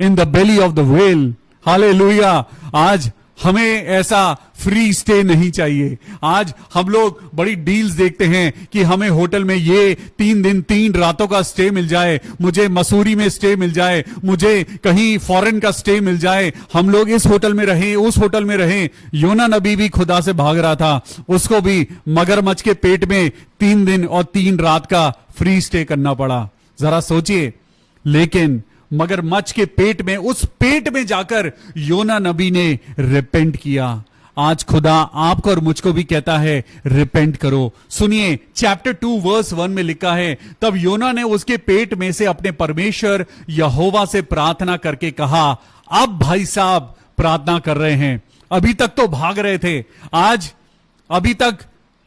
in the belly of the whale. Hallelujah. आज हमें ऐसा फ्री स्टे नहीं चाहिए। आज हम लोग बड़ी डील्स देखते हैं कि हमें होटल में ये 3 दिन 3 रातों का स्टे मिल जाए, मुझे मसूरी में स्टे मिल जाए, मुझे कहीं फॉरेन का स्टे मिल जाए, हम लोग इस होटल में रहें, उस होटल में रहें। योना नबी भी खुदा से भाग रहा था, उसको भी मगरमच्छ के पेट में 3 दिन और 3 रात का फ्री स्टे करना पड़ा। जरा सोचिए। लेकिन मगरमच्छ के पेट में, उस पेट में जाकर योना नबी ने रिपेंट किया। आज खुदा आपको और मुझको भी कहता है, रिपेंट करो। सुनिए, चैप्टर 2 वर्स 1 में लिखा है, तब योना ने उसके पेट में से अपने परमेश्वर यहोवा से प्रार्थना करके कहा। अब भाई साहब प्रार्थना कर रहे हैं। अभी तक तो भाग रहे थे, आज अभी तक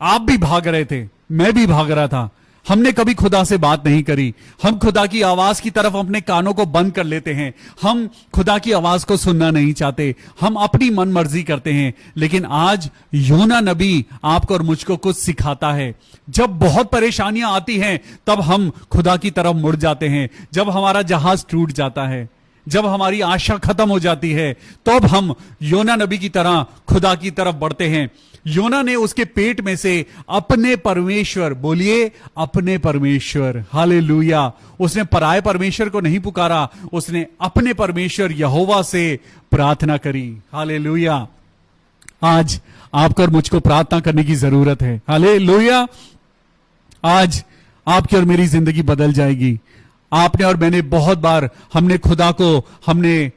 आप भी भाग रहे थे, मैं भी भाग रहा था। हमने कभी खुदा से बात नहीं करी। हम खुदा की आवाज की तरफ अपने कानों को बंद कर लेते हैं। हम खुदा की आवाज को सुनना नहीं चाहते। हम अपनी मन मर्जी करते हैं। लेकिन आज योना नबी आपको और मुझको कुछ सिखाता है। जब बहुत परेशानियां आती हैं, तब हम खुदा की तरफ मुड़ जाते हैं। जब हमारा जहाज टूट जाता है, जब हमारी आशा खत्म हो जाती है, तब हम योना नबी की तरह खुदा की तरफ बढ़ते हैं। योना ने उसके पेट में से अपने परमेश्वर, बोलिए अपने परमेश्वर, हालेलुया, उसने पराये परमेश्वर को नहीं पुकारा, उसने अपने परमेश्वर यहोवा से प्रार्थना करी। हालेलुया। आज आपको और मुझको प्रार्थना करने की जरूरत है। हालेलुया। आज आपकी और मेरी जिंदगी बदल जाएगी। आपने और मैंने बहुत बार हमने खुदा को हमने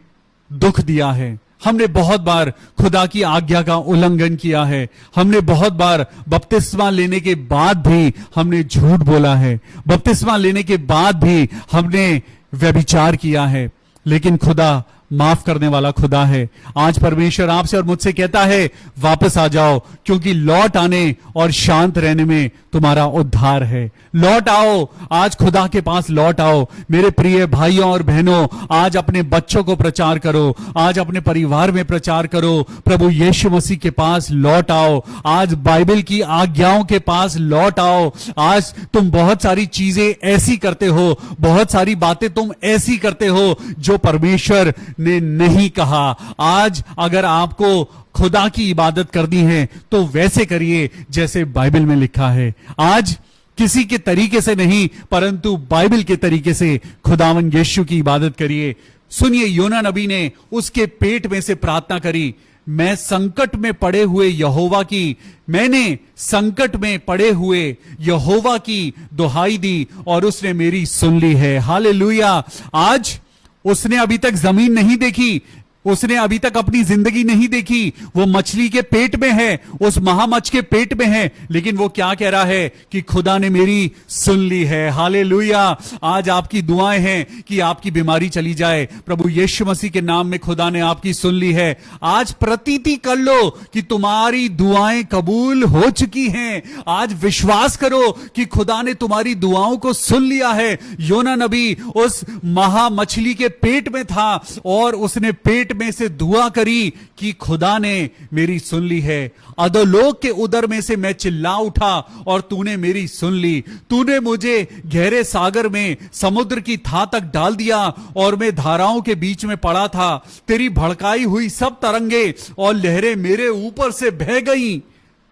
दुख दिया है। हमने बहुत बार खुदा की आज्ञा का उल्लंघन किया है। हमने बहुत बार बपतिस्मा लेने के बाद भी हमने झूठ बोला है। बपतिस्मा लेने के बाद भी हमने व्यभिचार किया है। लेकिन खुदा माफ करने वाला खुदा है। आज परमेश्वर आपसे और मुझसे कहता है, वापस आ जाओ, क्योंकि लौट आने और शांत रहने में तुम्हारा उद्धार है। लौट आओ, आज खुदा के पास लौट आओ। मेरे प्रिय भाइयों और बहनों, आज अपने बच्चों को प्रचार करो, आज अपने परिवार में प्रचार करो। प्रभु यीशु मसीह के पास लौट आओ। आज बाइबल की आज्ञाओं के पास लौट आओ। आज तुम बहुत सारी चीजें ऐसी करते हो, बहुत सारी बातें तुम ऐसी करते हो जो परमेश्वर ने नहीं कहा। आज अगर आपको खुदा की इबादत करनी है तो वैसे करिए जैसे बाइबल में लिखा है। आज किसी के तरीके से नहीं, परंतु बाइबल के तरीके से खुदावन यीशु की इबादत करिए। सुनिए, योना नबी ने उसके पेट में से प्रार्थना करी, मैं संकट में पड़े हुए यहोवा की, मैंने संकट में पड़े हुए यहोवा की दुहाई दी और उसने मेरी सुन ली है। हालेलुया। आज उसने अभी तक जमीन नहीं देखी, उसने अभी तक अपनी जिंदगी नहीं देखी। वो मछली के पेट में है, उस महामच्छ के पेट में है, लेकिन वो क्या कह रहा है कि खुदा ने मेरी सुन ली है। हालेलुया। आज आपकी दुआएं हैं कि आपकी बीमारी चली जाए। प्रभु यीशु मसीह के नाम में खुदा ने आपकी सुन ली है। आज प्रतीति कर लो कि तुम्हारी दुआएं कबूल हो चुकी हैं। आज विश्वास करो कि खुदा ने तुम्हारी दुआओं को सुन लिया है। योना नबी उस महामछली के पेट में था और उसने पेट में से दुआ करी कि खुदा ने मेरी सुन ली है। अधोलोक के उदर में से मैं चिल्ला उठा और तूने मेरी सुन ली। तूने मुझे गहरे सागर में समुद्र की था तक डाल दिया और मैं धाराओं के बीच में पड़ा था। तेरी भड़काई हुई सब तरंगे और लहरें मेरे ऊपर से बह गईं।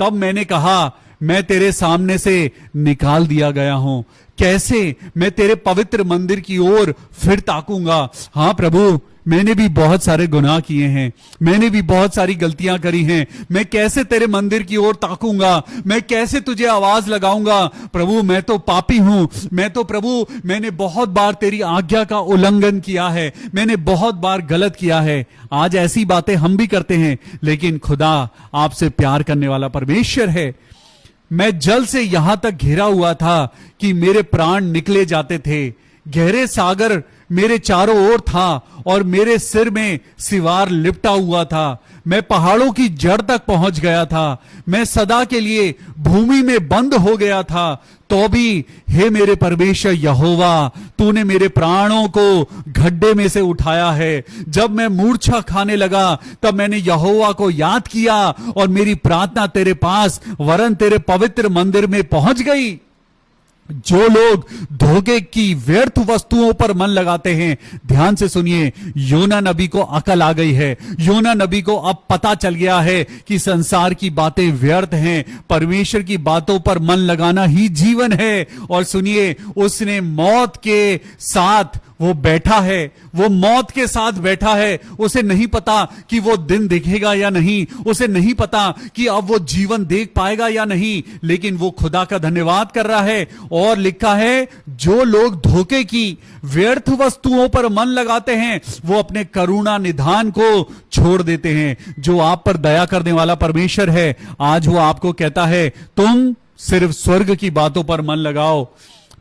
तब मैंने कहा, मैं तेरे सामने से निकाल दिया गया हूं, कैसे मैं तेरे पवित्र मंदिर की ओर फिर ताकूंगा। हां प्रभु, मैंने भी बहुत सारे गुनाह किए हैं, मैंने भी बहुत सारी गलतियां करी हैं। मैं कैसे तेरे मंदिर की ओर ताकूंगा, मैं कैसे तुझे आवाज लगाऊंगा। प्रभु, मैं तो पापी हूं, मैं तो प्रभु, मैंने बहुत बार तेरी आज्ञा का उल्लंघन किया है, मैंने बहुत बार गलत किया है। आज ऐसी बातें हम भी करते हैं, लेकिन खुदा आपसे प्यार करने वाला परमेश्वर है। मैं जल से यहां तक घिरा हुआ था कि मेरे प्राण निकले जाते थे। गहरे सागर मेरे चारों ओर था और मेरे सिर में सिवार लिपटा हुआ था। मैं पहाड़ों की जड़ तक पहुंच गया था। मैं सदा के लिए भूमि में बंद हो गया था। तो भी हे मेरे परमेश्वर यहोवा, तूने मेरे प्राणों को गड्ढे में से उठाया है। जब मैं मूर्छा खाने लगा तब मैंने यहोवा को याद किया और मेरी प्रार्थना तेरे पास वरन तेरे पवित्र मंदिर में पहुंच गई। जो लोग धोखे की व्यर्थ वस्तुओं पर मन लगाते हैं, ध्यान से सुनिए, योना नबी को अकल आ गई है। योना नबी को अब पता चल गया है कि संसार की बातें व्यर्थ हैं, परमेश्वर की बातों पर मन लगाना ही जीवन है। और सुनिए, उसने मौत के साथ वो बैठा है, वो मौत के साथ बैठा है। उसे नहीं पता कि वो दिन दिखेगा या नहीं, उसे नहीं पता कि अब वो जीवन देख पाएगा या नहीं, लेकिन वो खुदा का धन्यवाद कर रहा है। और लिखा है, जो लोग धोखे की व्यर्थ वस्तुओं पर मन लगाते हैं वो अपने करुणा निधान को छोड़ देते हैं। जो आप पर दया करने वाला परमेश्वर है, आज वो आपको कहता है, तुम सिर्फ स्वर्ग की बातों पर मन लगाओ,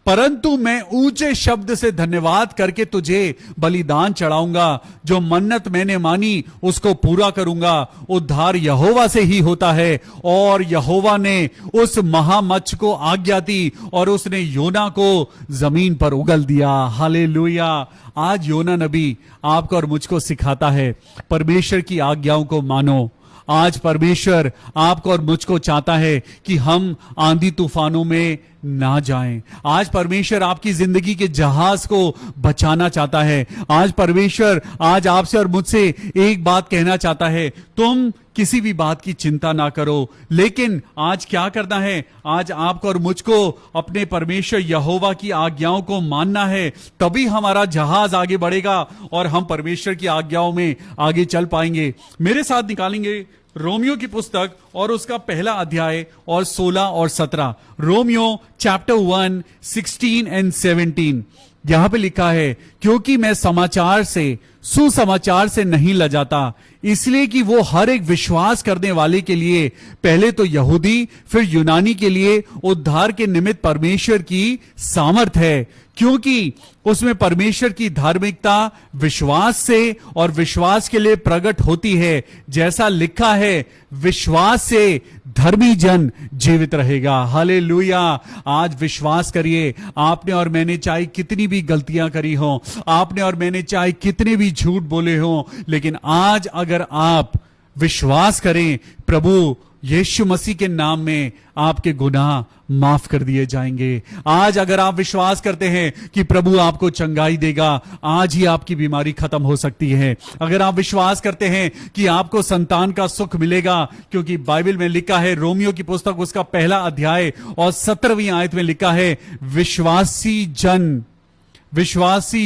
परंतु मैं ऊंचे शब्द से धन्यवाद करके तुझे बलिदान चढ़ाऊंगा। जो मन्नत मैंने मानी उसको पूरा करूंगा। उद्धार यहोवा से ही होता है। और यहोवा ने उस महामच्छ को आज्ञा दी और उसने योना को जमीन पर उगल दिया। हालेलुया। आज योना नबी आपको और मुझको सिखाता है परमेश्वर की आज्ञाओं को मानो। आज परमेश्वर आपको और मुझको चाहता है कि हम आंधी तूफानों में ना जाएं। आज परमेश्वर आपकी जिंदगी के जहाज को बचाना चाहता है। आज परमेश्वर आज आपसे और मुझसे एक बात कहना चाहता है, तुम किसी भी बात की चिंता ना करो। लेकिन आज क्या करना है? आज आपको और मुझको अपने परमेश्वर यहोवा की आज्ञाओं को मानना है, तभी हमारा जहाज आगे बढ़ेगा और हम परमेश्वर की आज्ञाओं में आगे चल पाएंगे। मेरे साथ निकालेंगे रोमियो की पुस्तक और उसका पहला अध्याय और 16 और 17। Romeo chapter 1 16 and 17। यहां पे लिखा है, क्योंकि मैं समाचार से सुसमाचार से नहीं लजाता, इसलिए कि वो हर एक विश्वास करने वाले के लिए, पहले तो यहूदी फिर यूनानी के लिए उद्धार के निमित्त परमेश्वर की सामर्थ है। क्योंकि उसमें परमेश्वर की धार्मिकता विश्वास से और विश्वास के लिए प्रकट होती है। जैसा लिखा है, विश्वास से धर्मी जन जीवित रहेगा। हालेलुया। आज विश्वास करिए, आपने और मैंने चाहे कितनी भी गलतियां करी हो, आपने और मैंने चाहे कितने भी झूठ बोले हो, लेकिन आज अगर आप विश्वास करें, प्रभु यीशु मसीह के नाम में आपके गुनाह माफ कर दिए जाएंगे। आज अगर आप विश्वास करते हैं कि प्रभु आपको चंगाई देगा, आज ही आपकी बीमारी खत्म हो सकती है। अगर आप विश्वास करते हैं कि आपको संतान का सुख मिलेगा, क्योंकि बाइबल में लिखा है, रोमियो की पुस्तक उसका पहला अध्याय और 17वीं आयत में लिखा है, विश्वासी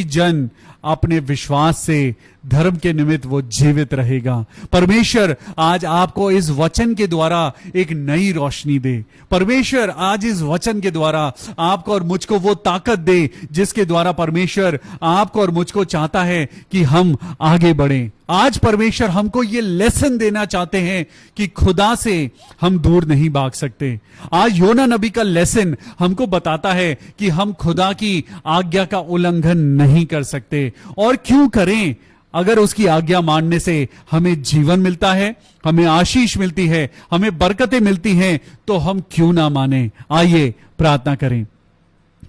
जन अपने विश्वास से धर्म के निमित्त वो जीवित रहेगा। परमेश्वर आज आपको इस वचन के द्वारा एक नई रोशनी दे। परमेश्वर आज इस वचन के द्वारा आपको और मुझको वो ताकत दे जिसके द्वारा परमेश्वर आपको और मुझको चाहता है कि हम आगे बढ़ें। आज परमेश्वर हमको ये लेसन देना चाहते हैं कि खुदा से हम दूर नहीं भाग सकते। आज योना नबी का लेसन हमको बताता है कि हम खुदा की आज्ञा का उल्लंघन नहीं कर सकते। और क्यों करें? अगर उसकी आज्ञा मानने से हमें जीवन मिलता है, हमें आशीष मिलती है, हमें बरकतें मिलती हैं, तो हम क्यों ना माने। आइए प्रार्थना करें।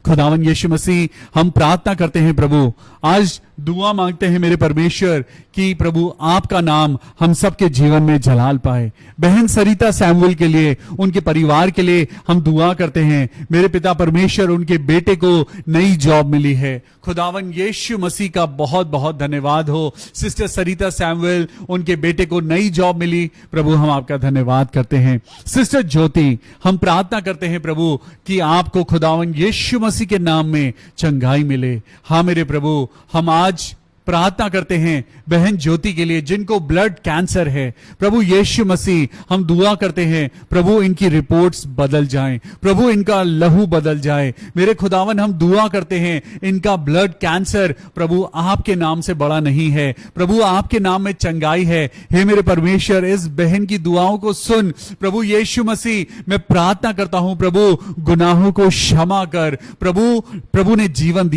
खुदावन यीशु मसीह, हम प्रार्थना करते हैं प्रभु, आज दुआ मांगते हैं मेरे परमेश्वर कि प्रभु आपका नाम हम सबके जीवन में जलाल पाए। बहन सरिता सैमुअल के लिए, उनके परिवार के लिए हम दुआ करते हैं। मेरे पिता परमेश्वर, उनके बेटे को नई जॉब मिली है। खुदावन यीशु मसीह का बहुत बहुत धन्यवाद हो। सिस्टर सरिता सैमुअल, उनके बेटे को नई जॉब मिली, प्रभु हम आपका धन्यवाद करते हैं। सिस्टर ज्योति, हम प्रार्थना करते हैं प्रभु कि आपको खुदावन यीशु मसीह के नाम में चंगाई मिले। हाँ मेरे प्रभु, हम आज प्रार्थना करते हैं बहन ज्योति के लिए जिनको ब्लड कैंसर है। प्रभु यीशु मसीह, हम दुआ करते हैं प्रभु इनकी रिपोर्ट्स बदल जाएं, प्रभु इनका लहू बदल जाए। मेरे खुदावन, हम दुआ करते हैं इनका ब्लड कैंसर प्रभु आपके नाम से बड़ा नहीं है, प्रभु आपके नाम में चंगाई है। हे मेरे परमेश्वर, इस बहन की दुआओं को सुन प्रभु यीशु मसीह। मैं प्रार्थना करता हूं प्रभु, गुनाहों को क्षमा कर। प्रभु ने जीवन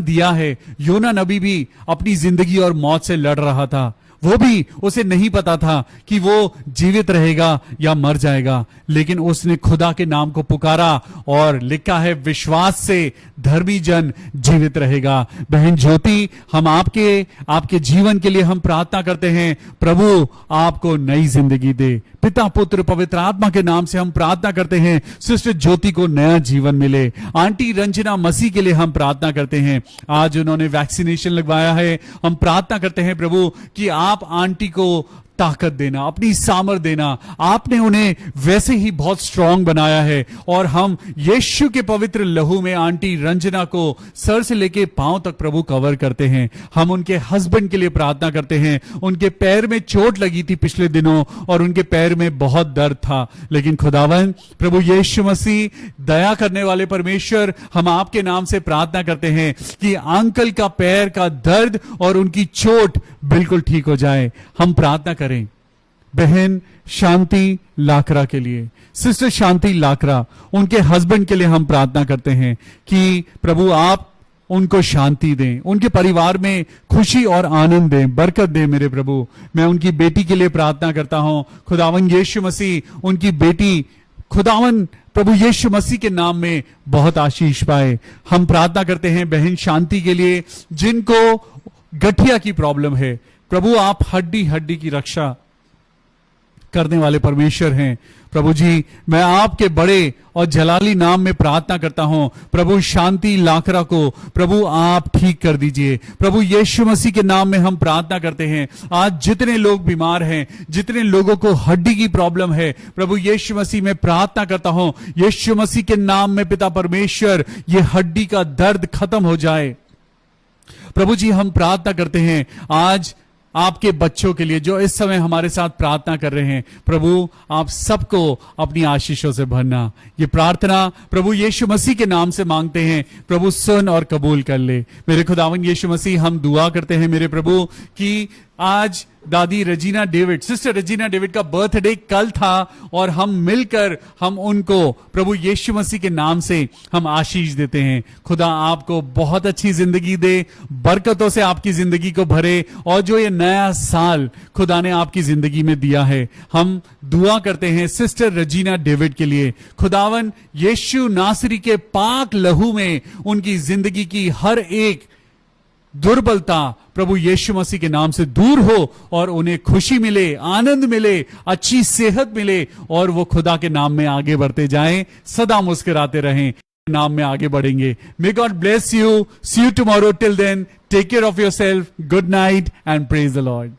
दिया है। योना नबी भी अपनी जिंदगी और मौत से लड़ रहा था। वो भी, उसे नहीं पता था कि वो जीवित रहेगा या मर जाएगा, लेकिन उसने खुदा के नाम को पुकारा और लिखा है, विश्वास से धर्मी जन जीवित रहेगा। बहन ज्योति, हम आपके जीवन के लिए हम प्रार्थना करते हैं, प्रभु आपको नई जिंदगी दे। पिता पुत्र पवित्र आत्मा के नाम से हम प्रार्थना करते हैं, सिस्टर ज्योति को नया जीवन मिले। आंटी रंजना मसीह के लिए हम प्रार्थना करते हैं, आज उन्होंने वैक्सीनेशन लगवाया है। हम प्रार्थना करते हैं प्रभु कि आप आंटी को ताकत देना, अपनी सामर्थ देना। आपने उन्हें वैसे ही बहुत स्ट्रांग बनाया है और हम यीशु के पवित्र लहू में आंटी रंजना को सर से लेके पांव तक प्रभु कवर करते हैं। हम उनके हस्बैंड के लिए प्रार्थना करते हैं। उनके पैर में चोट लगी थी पिछले दिनों और उनके पैर में बहुत दर्द था, लेकिन खुदावन प्रभु यीशु मसीह दया करने वाले परमेश्वर, हम आपके नाम से प्रार्थना करते हैं कि अंकल का पैर का दर्द और उनकी चोट बिल्कुल ठीक हो जाए। हम प्रार्थना करें बहन शांति लाकरा के लिए, सिस्टर शांति लाकरा, उनके हस्बैंड के लिए हम प्रार्थना करते हैं कि प्रभु आप उनको शांति दें, उनके परिवार में खुशी और आनंद दें, बरकत दें मेरे प्रभु। मैं उनकी बेटी के लिए प्रार्थना करता हूं, खुदावन यीशु मसीह उनकी बेटी खुदावन प्रभु यीशु मसीह के नाम में बहुत आशीष पाए। हम प्रार्थना करते हैं बहन शांति के लिए जिनको गठिया की प्रॉब्लम है। प्रभु आप हड्डी हड्डी की रक्षा करने वाले परमेश्वर हैं। प्रभु जी मैं आपके बड़े और जलाली नाम में प्रार्थना करता हूं, प्रभु शांति लाकरा को प्रभु आप ठीक कर दीजिए। प्रभु यीशु मसीह के नाम में हम प्रार्थना करते हैं, आज जितने लोग बीमार हैं, जितने लोगों को हड्डी की प्रॉब्लम है, प्रभु यीशु मसीह में प्रार्थना करता हूं, यीशु मसीह के नाम में पिता परमेश्वर ये हड्डी का दर्द खत्म हो जाए। प्रभु जी हम प्रार्थना करते हैं आज आपके बच्चों के लिए जो इस समय हमारे साथ प्रार्थना कर रहे हैं, प्रभु आप सबको अपनी आशीषों से भरना। ये प्रार्थना प्रभु यीशु मसीह के नाम से मांगते हैं, प्रभु सुन और कबूल कर ले। मेरे खुदावन यीशु मसीह हम दुआ करते हैं मेरे प्रभु कि आज दादी रजीना डेविड, सिस्टर रजीना डेविड का बर्थडे कल था और हम मिलकर हम उनको प्रभु यीशु मसीह के नाम से हम आशीष देते हैं। खुदा आपको बहुत अच्छी जिंदगी दे, बरकतों से आपकी जिंदगी को भरे, और जो ये नया साल खुदा ने आपकी जिंदगी में दिया है, हम दुआ करते हैं सिस्टर रजीना डेविड के लिए। खुदावन यीशु नासरी के पाक लहू में उनकी जिंदगी की हर एक दुर्बलता प्रभु यीशु मसीह के नाम से दूर हो और उन्हें खुशी मिले, आनंद मिले, अच्छी सेहत मिले, और वो खुदा के नाम में आगे बढ़ते जाएं, सदा मुस्कुराते रहें, नाम में आगे बढ़ेंगे। May God bless you, see you tomorrow, till then take care of yourself, good night and praise the Lord.